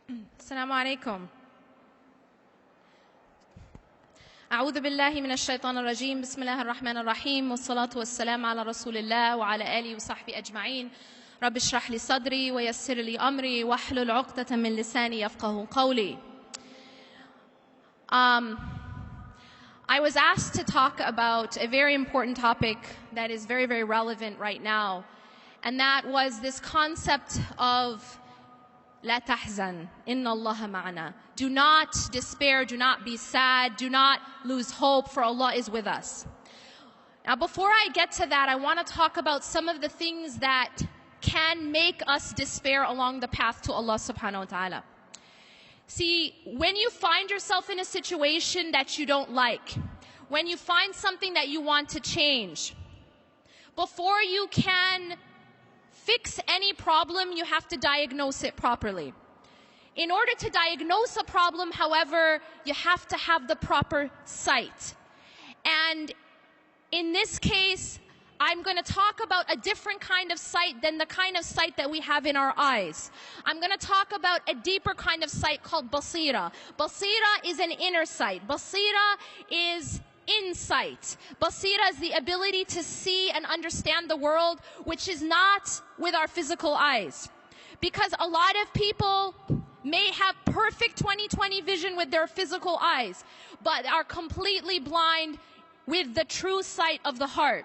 السلام عليكم. أعوذ بالله من الشيطان الرجيم. بسم الله الرحمن الرحيم، والصلاة والسلام على رسول الله وعلى آله وصحبه أجمعين. رب اشرح لي صدري ويسر لي أمري واحلل عقدة من لساني يفقهوا قولي. I was asked to talk about a very important topic that is very, very relevant right now, and that was this concept of لا تحزن إن الله معنا. Do not despair, do not be sad, do not lose hope, for Allah is with us. Now, before I get to that, I want to talk about some of the things that can make us despair along the path to Allah subhanahu wa ta'ala. See, when you find yourself in a situation that you don't like, when you find something that you want to change, before you can fix any problem, you have to diagnose it properly. In order to diagnose a problem, however, you have to have the proper sight. And in this case, I'm going to talk about a different kind of sight than the kind of sight that we have in our eyes. I'm going to talk about a deeper kind of sight called basira. Basira is an inner sight. Basira is insight. Basira is the ability to see and understand the world, which is not with our physical eyes. Because a lot of people may have perfect 20/20 vision with their physical eyes, but are completely blind with the true sight of the heart.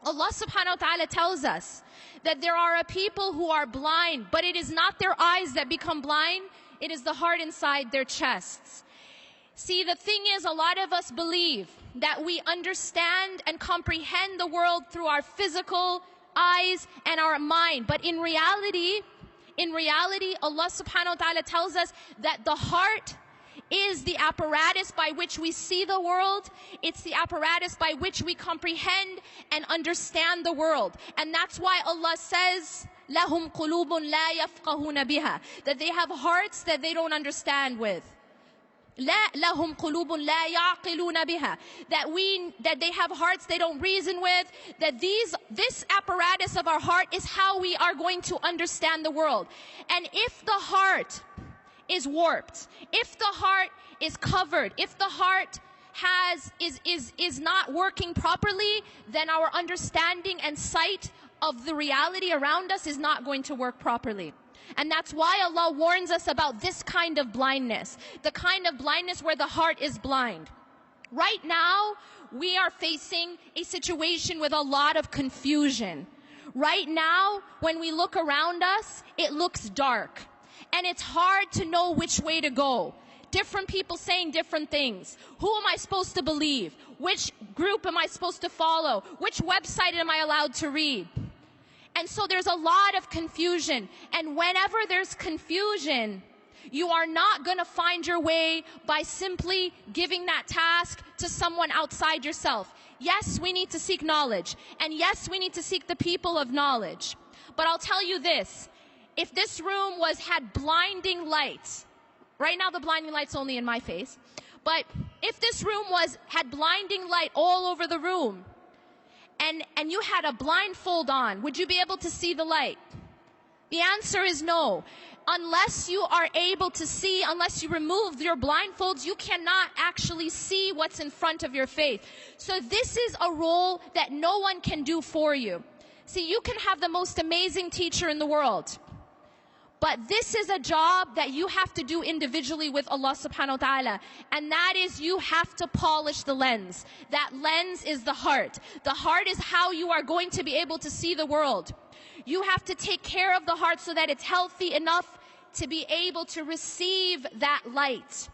Allah subhanahu wa ta'ala tells us that there are a people who are blind, but it is not their eyes that become blind, it is the heart inside their chests. See, the thing is, a lot of us believe that we understand and comprehend the world through our physical eyes and our mind. But in reality, Allah subhanahu wa ta'ala tells us that the heart is the apparatus by which we see the world. It's the apparatus by which we comprehend and understand the world. And that's why Allah says, لَهُمْ قُلُوبٌ لَا يَفْقَهُونَ بِهَا, that they have hearts that they don't understand with. لا لهم قلوب لا يعقلون بها, that they have hearts they don't reason with, that this apparatus of our heart is how we are going to understand the world. And if the heart is warped, if the heart is covered, if the heart is not working properly, then our understanding and sight of the reality around us is not going to work properly. And that's why Allah warns us about this kind of blindness, the kind of blindness where the heart is blind. Right now, we are facing a situation with a lot of confusion. Right now, when we look around us, it looks dark. And it's hard to know which way to go. Different people saying different things. Who am I supposed to believe? Which group am I supposed to follow? Which website am I allowed to read? And so there's a lot of confusion. And whenever there's confusion, you are not going to find your way by simply giving that task to someone outside yourself. Yes, we need to seek knowledge. And yes, we need to seek the people of knowledge. But I'll tell you this. If this room had blinding lights, right now the blinding light's only in my face, but if this room had blinding light all over the room, and you had a blindfold on, would you be able to see the light? The answer is no. Unless you are able to see, unless you remove your blindfolds, you cannot actually see what's in front of your face. So this is a role that no one can do for you. See, you can have the most amazing teacher in the world, but this is a job that you have to do individually with Allah subhanahu wa ta'ala. And that is, you have to polish the lens. That lens is the heart. The heart is how you are going to be able to see the world. You have to take care of the heart so that it's healthy enough to be able to receive that light.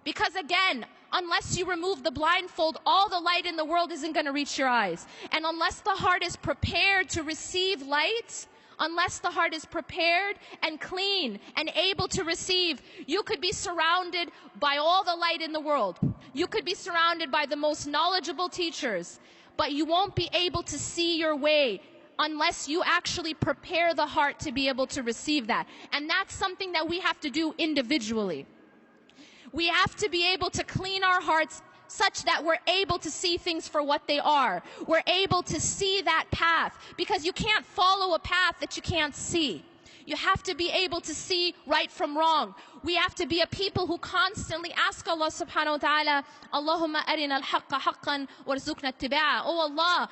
Because again, unless you remove the blindfold, all the light in the world isn't going to reach your eyes. And unless the heart is prepared to receive light, unless the heart is prepared and clean and able to receive, you could be surrounded by all the light in the world. You could be surrounded by the most knowledgeable teachers, but you won't be able to see your way unless you actually prepare the heart to be able to receive that. And that's something that we have to do individually. We have to be able to clean our hearts such that we're able to see things for what they are. We're able to see that path, because you can't follow a path that you can't see. You have to be able to see right from wrong. We have to be a people who constantly ask Allah subhanahu wa ta'ala, Allahumma arina al-haqqa haqqan warzuqna ittiba'a. Oh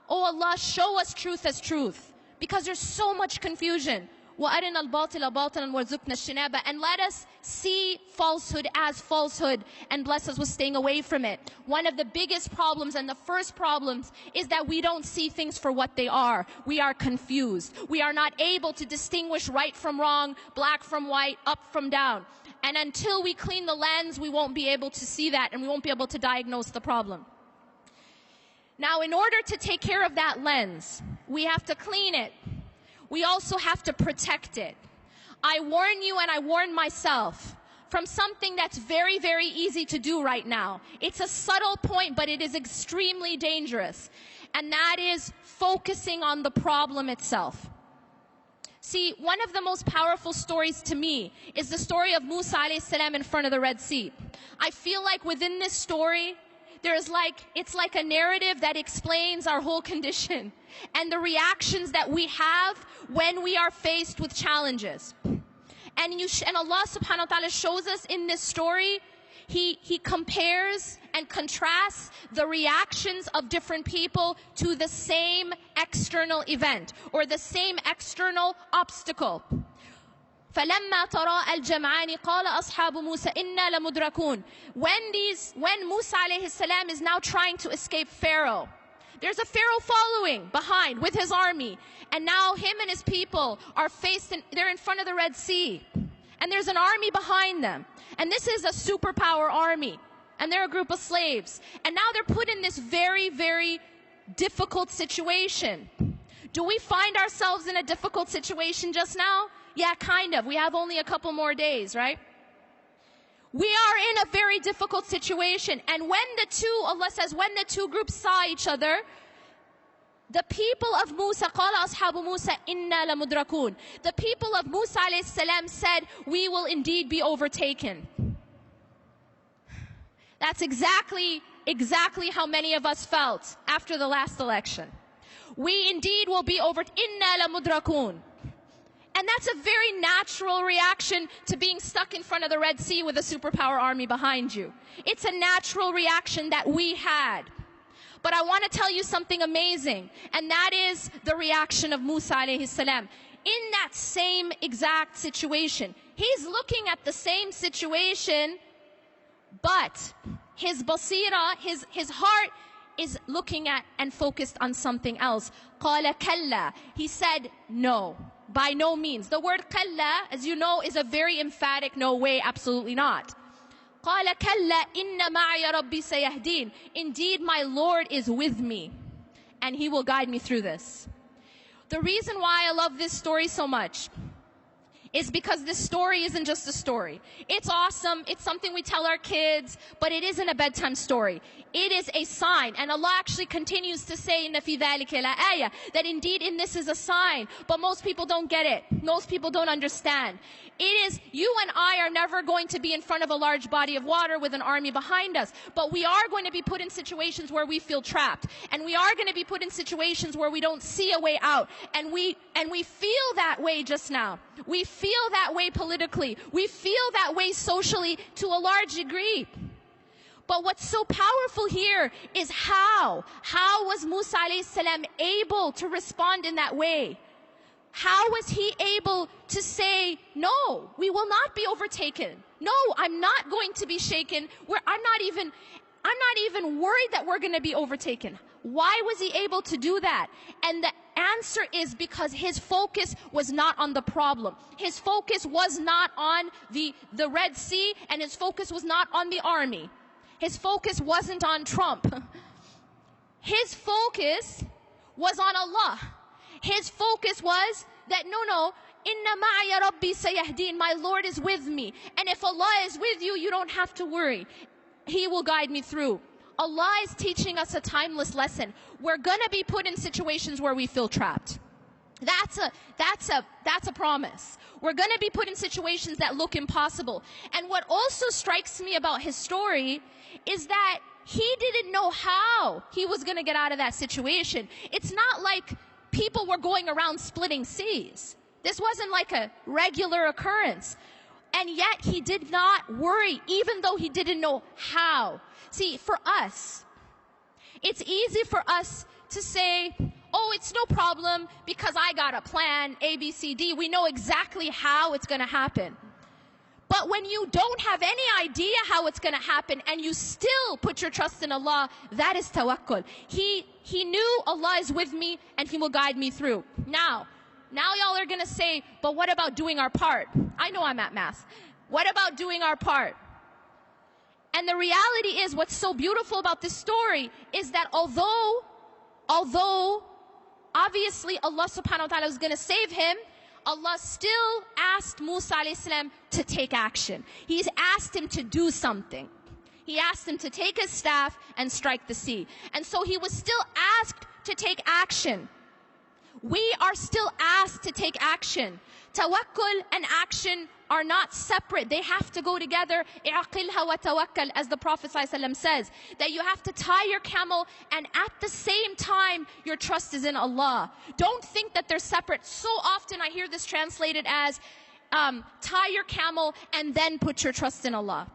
Allah, show us truth as truth. Because there's so much confusion. وَأَرِنَا الْبَاطِلَ بَاطِلًا وَارْزُقْنَا الشِّنَابَ. And let us see falsehood as falsehood and bless us with staying away from it. One of the biggest problems and the first problems is that we don't see things for what they are. We are confused. We are not able to distinguish right from wrong, black from white, up from down. And until we clean the lens, we won't be able to see that and we won't be able to diagnose the problem. Now, in order to take care of that lens, we have to clean it. We also have to protect it. I warn you and I warn myself from something that's very, very easy to do right now. It's a subtle point, but it is extremely dangerous. And that is focusing on the problem itself. See, one of the most powerful stories to me is the story of Musa alayhi salam in front of the Red Sea. I feel like within this story, it's like a narrative that explains our whole condition and the reactions that we have when we are faced with challenges. And Allah subhanahu wa ta'ala shows us in this story, He compares and contrasts the reactions of different people to the same external event or the same external obstacle. فَلَمَّا تَرَاءَ الْجَمْعَانِ قَالَ أَصْحَابُ مُوسَى إِنَّا لَمُدْرَكُونَ. When Musa alayhi salam is now trying to escape Pharaoh, there's a Pharaoh following behind with his army. And now him and his people are they're in front of the Red Sea. And there's an army behind them. And this is a superpower army. And they're a group of slaves. And now they're put in this very, very difficult situation. Do we find ourselves in a difficult situation just now? Yeah, kind of. We have only a couple more days, right? We are in a very difficult situation. And Allah says, when the two groups saw each other, the people of Musa, قَالَ أَصْحَابُ مُوسَى إِنَّا لَمُدْرَكُونَ. The people of Musa alayhi salam said, we will indeed be overtaken. That's exactly how many of us felt after the last election. We indeed will be إِنَّا لَمُدْرَكُونَ. And that's a very natural reaction to being stuck in front of the Red Sea with a superpower army behind you. It's a natural reaction that we had. But I want to tell you something amazing, and that is the reaction of Musa alayhi salam. In that same exact situation, he's looking at the same situation, but his basira, his heart is looking at and focused on something else. قَالَ كَلَّا. He said, no, by no means. The word كَلَّا, as you know, is a very emphatic no way, absolutely not. قَالَ كَلَّا إِنَّ مَعَيَ رَبِّي سَيَهْدِينَ. Indeed, my Lord is with me, and He will guide me through this. The reason why I love this story so much is because this story isn't just a story. It's awesome, it's something we tell our kids, but it isn't a bedtime story. It is a sign, and Allah actually continues to say in فِي ذَلِكَ لَآيَةٌ, that indeed in this is a sign, but most people don't get it. Most people don't understand. It is, you and I are never going to be in front of a large body of water with an army behind us, but we are going to be put in situations where we feel trapped, and we are going to be put in situations where we don't see a way out, and we feel that way just now. We feel that way politically. We feel that way socially to a large degree. But what's so powerful here is how was Musa alayhi salam able to respond in that way? How was he able to say, no, we will not be overtaken. No, I'm not going to be shaken. I'm not even worried that we're going to be overtaken. Why was he able to do that? And the answer is because his focus was not on the problem. His focus was not on the Red Sea, and his focus was not on the army. His focus wasn't on Trump. His focus was on Allah. His focus was that, no, Inna ma'aya Rabbi sayahdeen, my Lord is with me. And if Allah is with you, you don't have to worry. He will guide me through. Allah is teaching us a timeless lesson. We're gonna be put in situations where we feel trapped. That's a promise. We're gonna be put in situations that look impossible. And what also strikes me about his story is that he didn't know how he was gonna get out of that situation. It's not like people were going around splitting seas. This wasn't like a regular occurrence. And yet he did not worry, even though he didn't know how. See, for us, it's easy for us to say, oh, it's no problem because I got a plan, A, B, C, D. We know exactly how it's going to happen. But when you don't have any idea how it's going to happen and you still put your trust in Allah, that is tawakkul. He knew Allah is with me and He will guide me through. Now y'all are going to say, but what about doing our part? I know I'm at Mass. What about doing our part? And the reality is, what's so beautiful about this story is that although obviously Allah subhanahu wa ta'ala was going to save him, Allah still asked Musa alayhi salam to take action. He's asked him to do something. He asked him to take his staff and strike the sea. And so he was still asked to take action. We are still asked to take action. Tawakkul and action are not separate. They have to go together. I'aqilha wa tawakkal, as the Prophet ﷺ says, that you have to tie your camel and at the same time your trust is in Allah. Don't think that they're separate. So often I hear this translated as tie your camel and then put your trust in Allah.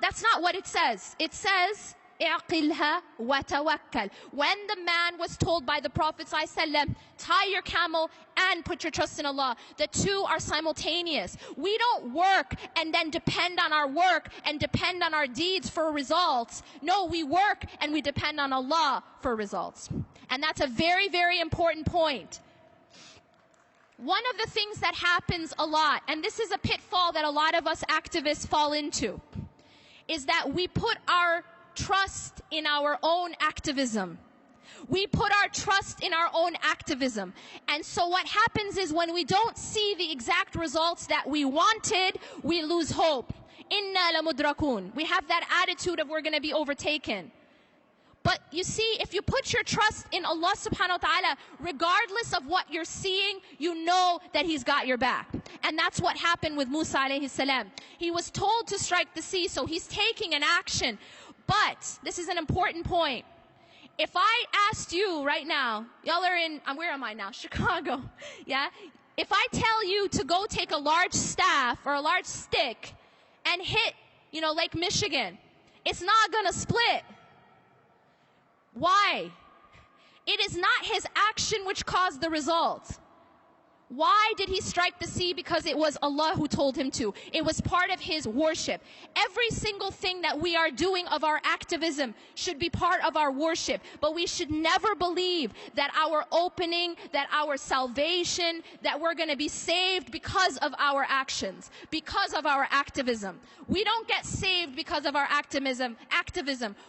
That's not what it says. It says اعقلها وتوكل. When the man was told by the Prophet ﷺ, tie your camel and put your trust in Allah, the two are simultaneous. We don't work and then depend on our work and depend on our deeds for results. No, we work and we depend on Allah for results. And that's a very, very important point. One of the things that happens a lot, and this is a pitfall that a lot of us activists fall into, is that we put our trust in our own activism. We put our trust in our own activism. And so what happens is when we don't see the exact results that we wanted, we lose hope. Inna lamudrakun. We have that attitude of we're going to be overtaken. But you see, if you put your trust in Allah subhanahu wa ta'ala, regardless of what you're seeing, you know that He's got your back. And that's what happened with Musa alayhi salam. He was told to strike the sea, so he's taking an action. But this is an important point. If I asked you right now, y'all are in, where am I now? Chicago. Yeah? If I tell you to go take a large staff or a large stick and hit, Lake Michigan, it's not going to split. Why? It is not his action which caused the result. Why did he strike the sea? Because it was Allah who told him to. It was part of his worship. Every single thing that we are doing of our activism should be part of our worship. But we should never believe that our opening, that our salvation, that we're going to be saved because of our actions, because of our activism. We don't get saved because of our activism.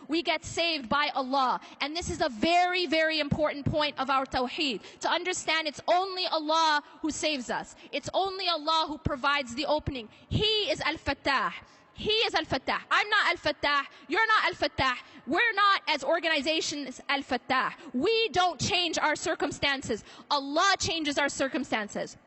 We get saved by Allah. And this is a very, very important point of our tawheed. To understand it's only Allah who saves us. It's only Allah who provides the opening. He is Al-Fattah. He is Al-Fattah. I'm not Al-Fattah. You're not Al-Fattah. We're not, as organizations, Al-Fattah. We don't change our circumstances. Allah changes our circumstances.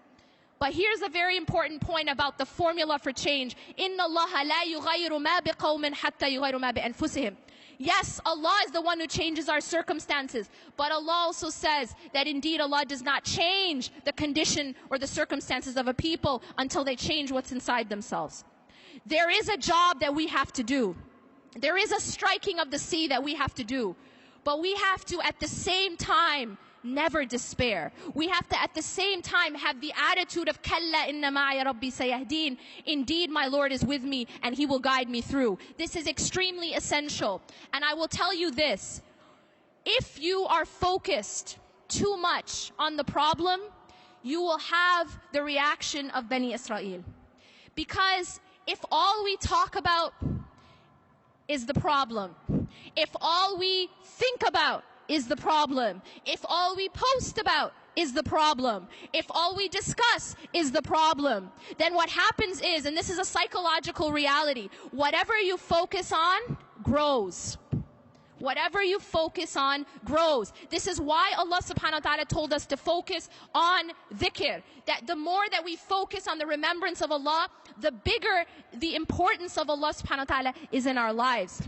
But here's a very important point about the formula for change. إِنَّ اللَّهَ لَا يُغَيِّرُ مَا بِقَوْمٍ حَتَّى يُغَيِّرُ مَا بِأَنفُسِهِمْ. Yes, Allah is the one who changes our circumstances. But Allah also says that indeed Allah does not change the condition or the circumstances of a people until they change what's inside themselves. There is a job that we have to do. There is a striking of the sea that we have to do. But we have to, at the same time, never despair. We have to, at the same time, have the attitude of Kalla inna ma'a rabbi sayahdeen. Indeed, my Lord is with me and He will guide me through. This is extremely essential. And I will tell you this. If you are focused too much on the problem, you will have the reaction of Bani Israel. Because if all we talk about is the problem, if all we think about is the problem, if all we post about is the problem, if all we discuss is the problem, then what happens is, and this is a psychological reality, whatever you focus on grows. Whatever you focus on grows. This is why Allah subhanahu wa ta'ala told us to focus on dhikr. That the more that we focus on the remembrance of Allah, the bigger the importance of Allah subhanahu wa ta'ala is in our lives.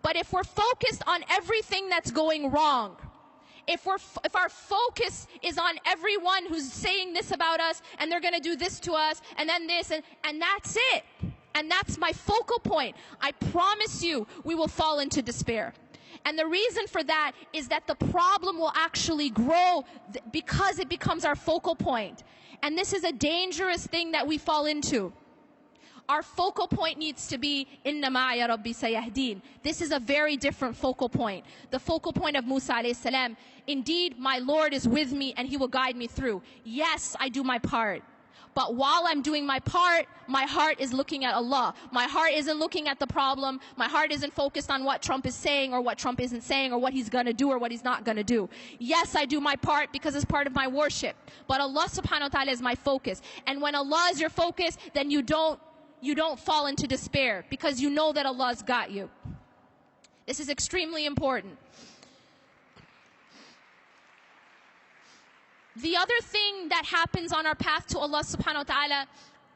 But if we're focused on everything that's going wrong, if our focus is on everyone who's saying this about us, and they're going to do this to us, and then this, and that's it, and that's my focal point, I promise you, we will fall into despair. And the reason for that is that the problem will actually grow because it becomes our focal point. And this is a dangerous thing that we fall into. Our focal point needs to be Inna ma'aya Rabbi sayahdeen. This is a very different focal point. The focal point of Musa alayhi salam, indeed my Lord is with me and he will guide me through. Yes, I do my part. But while I'm doing my part, my heart is looking at Allah. My heart isn't looking at the problem. My heart isn't focused on what Trump is saying or what Trump isn't saying or what he's going to do or what he's not going to do. Yes, I do my part because it's part of my worship. But Allah subhanahu wa ta'ala is my focus. And when Allah is your focus, then you don't fall into despair because you know that Allah's got you. This is extremely important. The other thing that happens on our path to Allah subhanahu wa ta'ala,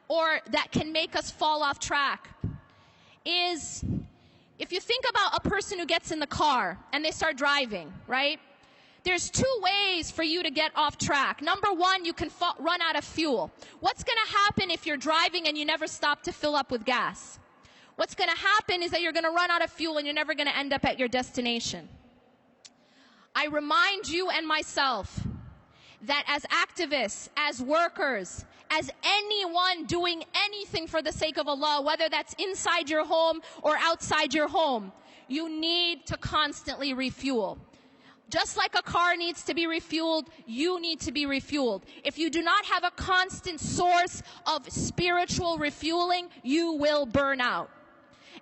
or that can make us fall off track, is if you think about a person who gets in the car and they start driving, right? There's two ways for you to get off track. Number one, you can run out of fuel. What's going to happen if you're driving and you never stop to fill up with gas? What's going to happen is that you're going to run out of fuel and you're never going to end up at your destination. I remind you and myself that as activists, as workers, as anyone doing anything for the sake of Allah, whether that's inside your home or outside your home, you need to constantly refuel. Just like a car needs to be refueled, you need to be refueled. If you do not have a constant source of spiritual refueling, you will burn out.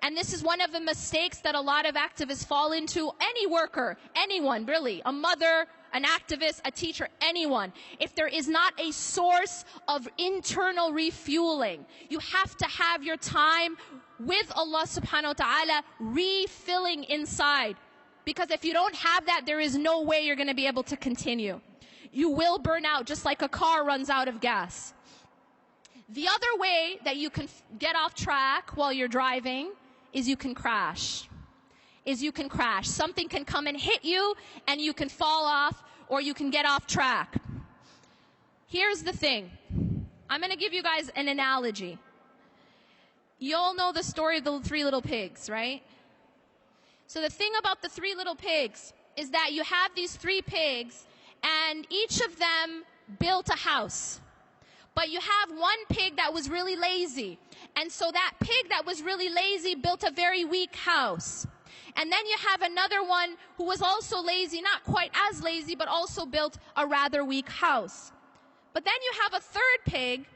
And this is one of the mistakes that a lot of activists fall into. Any worker, anyone really, a mother, an activist, a teacher, anyone. If there is not a source of internal refueling, you have to have your time with Allah subhanahu wa ta'ala refilling inside. Because if you don't have that, there is no way you're going to be able to continue. You will burn out just like a car runs out of gas. The other way that you can get off track while you're driving is you can crash. Something can come and hit you and you can fall off or you can get off track. Here's the thing. I'm going to give you guys an analogy. You all know the story of the three little pigs, right? So the thing about the three little pigs is that you have these three pigs and each of them built a house. But you have one pig that was really lazy. And so that pig that was really lazy built a very weak house. And then you have another one who was also lazy, not quite as lazy, but also built a rather weak house. But then you have a third pig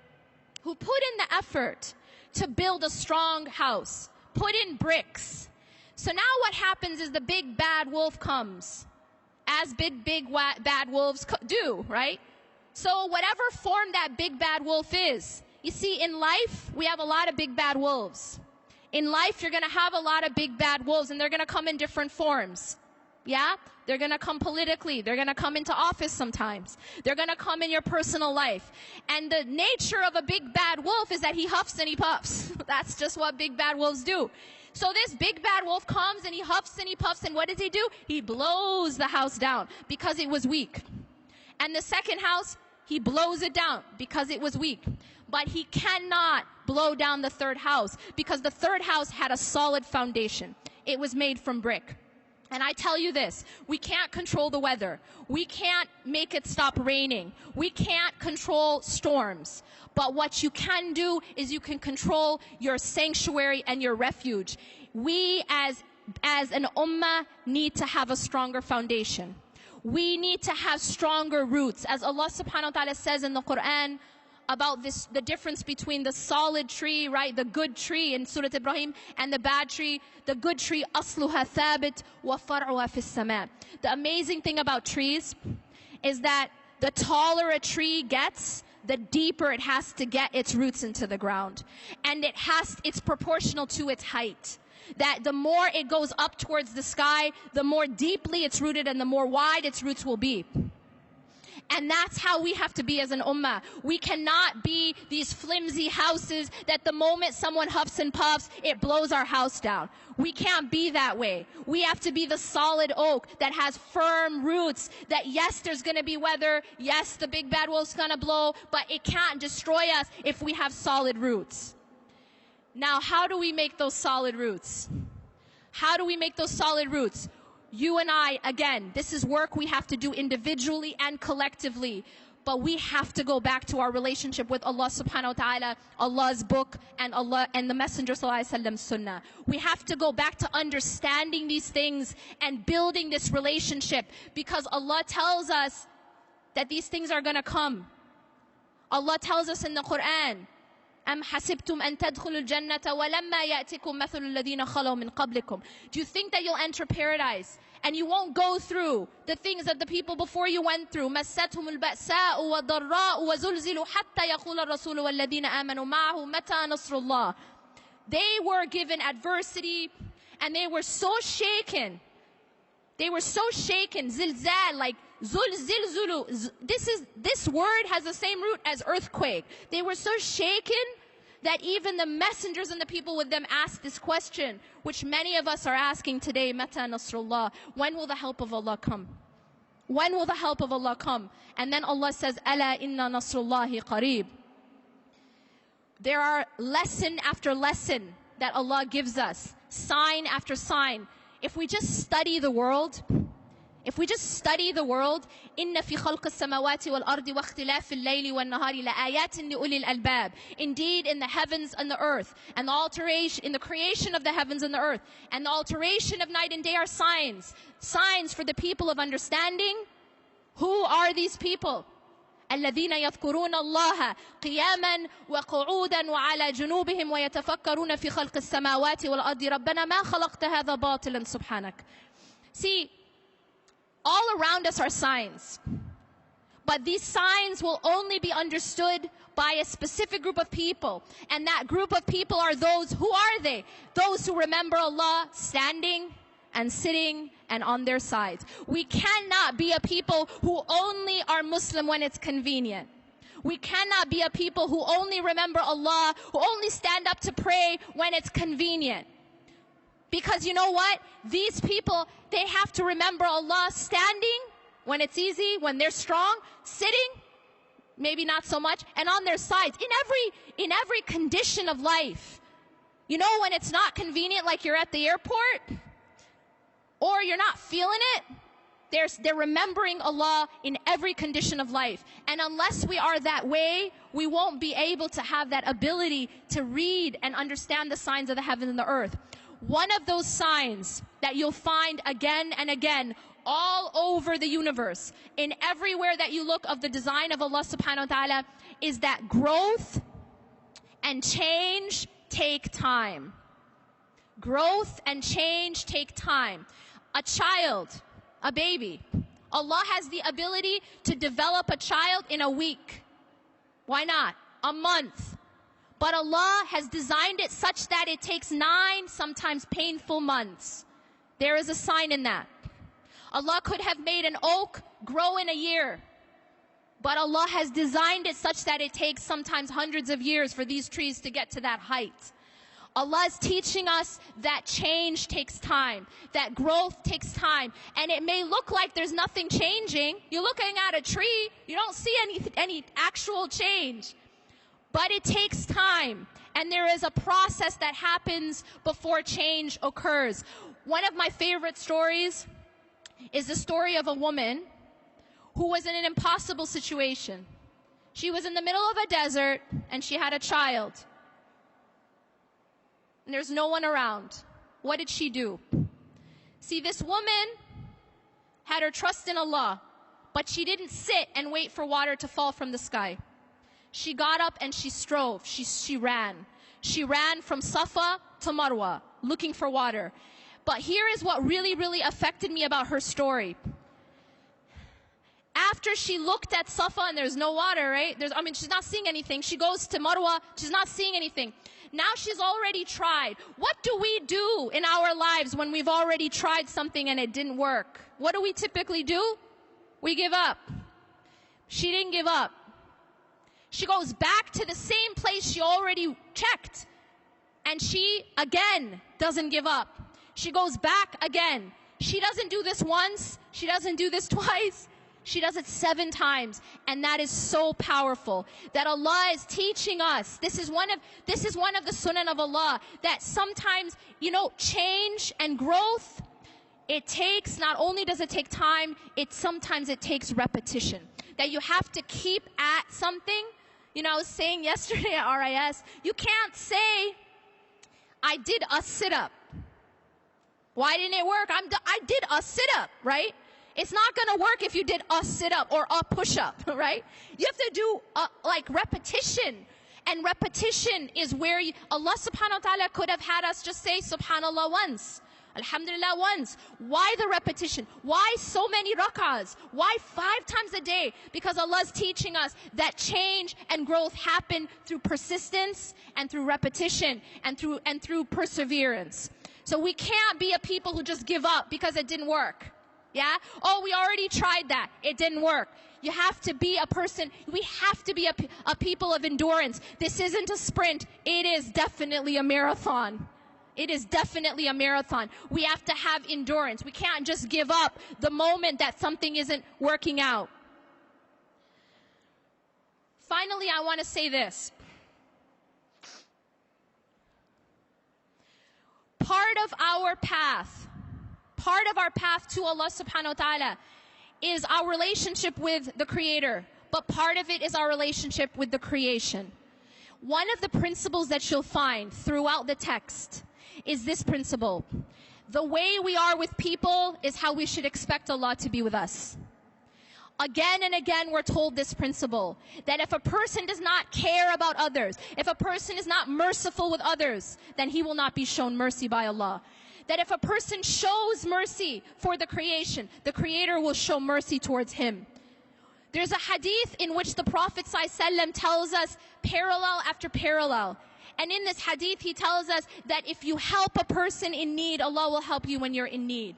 who put in the effort to build a strong house, put in bricks. So now what happens is the big bad wolf comes, as big bad wolves do, right? So whatever form that big bad wolf is, you see, in life, we have a lot of big bad wolves. In life, you're going to have a lot of big bad wolves, and they're going to come in different forms. Yeah? They're going to come politically. They're going to come into office sometimes. They're going to come in your personal life. And the nature of a big bad wolf is that he huffs and he puffs. That's just what big bad wolves do. So this big bad wolf comes and he huffs and he puffs, and what does he do? He blows the house down because it was weak. And the second house, he blows it down because it was weak. But he cannot blow down the third house because the third house had a solid foundation. It was made from brick. And I tell you this, we can't control the weather. We can't make it stop raining. We can't control storms. But what you can do is you can control your sanctuary and your refuge. We as an ummah need to have a stronger foundation. We need to have stronger roots. As Allah subhanahu wa ta'ala says in the Quran about this, the difference between the solid tree, right, the good tree in Surah Ibrahim, and the bad tree. The good tree, asluha thabit wa far'uha fis sama. The amazing thing about trees is that the taller a tree gets, the deeper it has to get its roots into the ground. And it's proportional to its height. That the more it goes up towards the sky, the more deeply it's rooted and the more wide its roots will be. And that's how we have to be as an ummah. We cannot be these flimsy houses that the moment someone huffs and puffs, it blows our house down. We can't be that way. We have to be the solid oak that has firm roots, that yes, there's going to be weather, yes, the big bad wolf's going to blow, but it can't destroy us if we have solid roots. Now, how do we make those solid roots? How do we make those solid roots? You and I, again, this is work we have to do individually and collectively. But we have to go back to our relationship with Allah subhanahu wa ta'ala, Allah's book, and Allah and the Messenger sallallahu alaihi wasallam's sunnah. We have to go back to understanding these things and building this relationship, because Allah tells us that these things are going to come. Allah tells us in the Quran, أَمْ حَسِبْتُمْ أَن تَدْخُلُوا الْجَنَّةَ وَلَمَّا يَأْتِكُمْ مَثَلُ الَّذِينَ خَلَوْا مِنْ قَبْلِكُمْ. Do you think that you'll enter paradise and you won't go through the things that the people before you went through? مَسَّتْهُمُ الْبَأْسَاءُ وَالضَّرَّاءُ وَزُلْزِلُوا حَتَّى يَقُولَ الرَّسُولُ وَالَّذِينَ آمَنُوا مَعَهُ مَتَى نَصْرُ اللَّهِ. They were given adversity and they were so shaken. They were so shaken, zilzal, like zul. This word has the same root as earthquake. They were so shaken that even the messengers and the people with them asked this question, which many of us are asking today, Mata Nasrullah, when will the help of Allah come? When will the help of Allah come? And then Allah says, Ala inna nasrullahi qareeb. There are lesson after lesson that Allah gives us, sign after sign. If we just study the world, إن في خلق السماوات والأرض واختلاف الليل والنهار لآيات لأولي الألباب. Indeed, in the heavens and the earth, and the alteration, in the creation of the heavens and the earth, and the alteration of night and day are signs for the people of understanding. Who are these people? الذين يذكرون الله قياما وقعودا وعلى جنوبهم ويتفكرون في خلق السماوات والأرض ربنا ما خلقت هذا باطلا سبحانك. See, all around us are signs, but these signs will only be understood by a specific group of people, and that group of people are those, who are they? Those who remember Allah standing and sitting and on their sides. We cannot be a people who only are Muslim when it's convenient. We cannot be a people who only remember Allah, who only stand up to pray when it's convenient. Because you know what? These people, they have to remember Allah standing when it's easy, when they're strong, sitting, maybe not so much, and on their sides, in every condition of life. You know, when it's not convenient, like you're at the airport, or you're not feeling it, they're remembering Allah in every condition of life. And unless we are that way, we won't be able to have that ability to read and understand the signs of the heaven and the earth. One of those signs that you'll find again and again all over the universe, in everywhere that you look of the design of Allah subhanahu wa ta'ala, is that growth and change take time. Growth and change take time. A child, a baby, Allah has the ability to develop a child in a week. Why not? A month. But Allah has designed it such that it takes 9, sometimes painful months. There is a sign in that. Allah could have made an oak grow in a year, but Allah has designed it such that it takes sometimes hundreds of years for these trees to get to that height. Allah is teaching us that change takes time, that growth takes time. And it may look like there's nothing changing. You're looking at a tree, you don't see any actual change. But it takes time, and there is a process that happens before change occurs. One of my favorite stories is the story of a woman who was in an impossible situation. She was in the middle of a desert, and she had a child. And there's no one around. What did she do? See, this woman had her trust in Allah, but she didn't sit and wait for water to fall from the sky. She got up and she strove. She ran. She ran from Safa to Marwa, looking for water. But here is what really, really affected me about her story. After she looked at Safa and there's no water, right? She's not seeing anything. She goes to Marwa, she's not seeing anything. Now she's already tried. What do we do in our lives when we've already tried something and it didn't work? What do we typically do? We give up. She didn't give up. She goes back to the same place she already checked. And she, again, doesn't give up. She goes back again. She doesn't do this once. She doesn't do this twice. She does it 7 times. And that is so powerful. That Allah is teaching us. This is one of the sunan of Allah. That sometimes, change and growth, it takes, not only does it take time, sometimes it takes repetition. That you have to keep at something. I was saying yesterday at RIS, you can't say, I did a sit-up. Why didn't it work? I did a sit-up, right? It's not going to work if you did a sit-up or a push-up, right? You have to do repetition. And repetition is where Allah subhanahu wa ta'ala could have had us just say subhanallah once. Alhamdulillah once. Why the repetition? Why so many rak'ahs? Why 5 times a day? Because Allah is teaching us that change and growth happen through persistence and through repetition and through perseverance. So we can't be a people who just give up because it didn't work. Yeah? Oh, we already tried that. It didn't work. You have to be a person, we have to be a people of endurance. This isn't a sprint. It is definitely a marathon. It is definitely a marathon. We have to have endurance. We can't just give up the moment that something isn't working out. Finally, I want to say this. Part of our path to Allah subhanahu wa ta'ala is our relationship with the Creator, but part of it is our relationship with the creation. One of the principles that you'll find throughout the text is this principle. The way we are with people is how we should expect Allah to be with us. Again and again we're told this principle, that if a person does not care about others, if a person is not merciful with others, then he will not be shown mercy by Allah. That if a person shows mercy for the creation, the Creator will show mercy towards him. There's a hadith in which the Prophet ﷺ tells us parallel after parallel. And in this hadith, he tells us that if you help a person in need, Allah will help you when you're in need.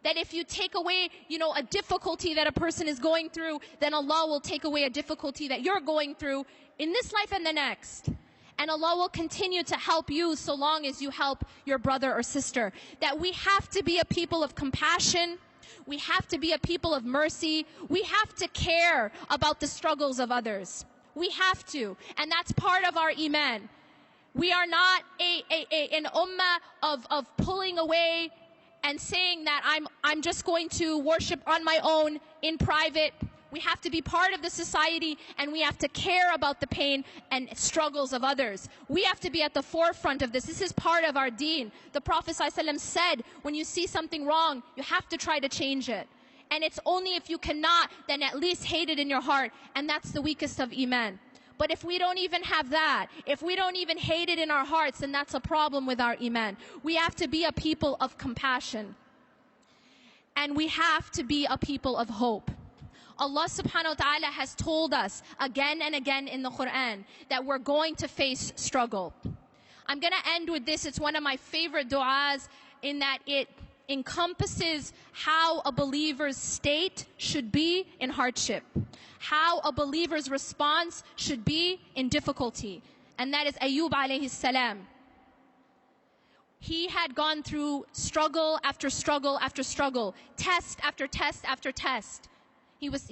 That if you take away, a difficulty that a person is going through, then Allah will take away a difficulty that you're going through in this life and the next. And Allah will continue to help you so long as you help your brother or sister. That we have to be a people of compassion. We have to be a people of mercy. We have to care about the struggles of others. We have to. And that's part of our iman. We are not an ummah of pulling away and saying that I'm just going to worship on my own in private. We have to be part of the society, and we have to care about the pain and struggles of others. We have to be at the forefront of this. This is part of our deen. The Prophet ﷺ said, when you see something wrong, you have to try to change it. And it's only if you cannot, then at least hate it in your heart. And that's the weakest of iman. But if we don't even have that, if we don't even hate it in our hearts, then that's a problem with our iman. We have to be a people of compassion. And we have to be a people of hope. Allah subhanahu wa ta'ala has told us again and again in the Quran that we're going to face struggle. I'm going to end with this. It's one of my favorite du'as in that it encompasses how a believer's state should be in hardship, how a believer's response should be in difficulty. And that is Ayyub alayhi salam. He had gone through struggle after struggle after struggle, test after test after test. He was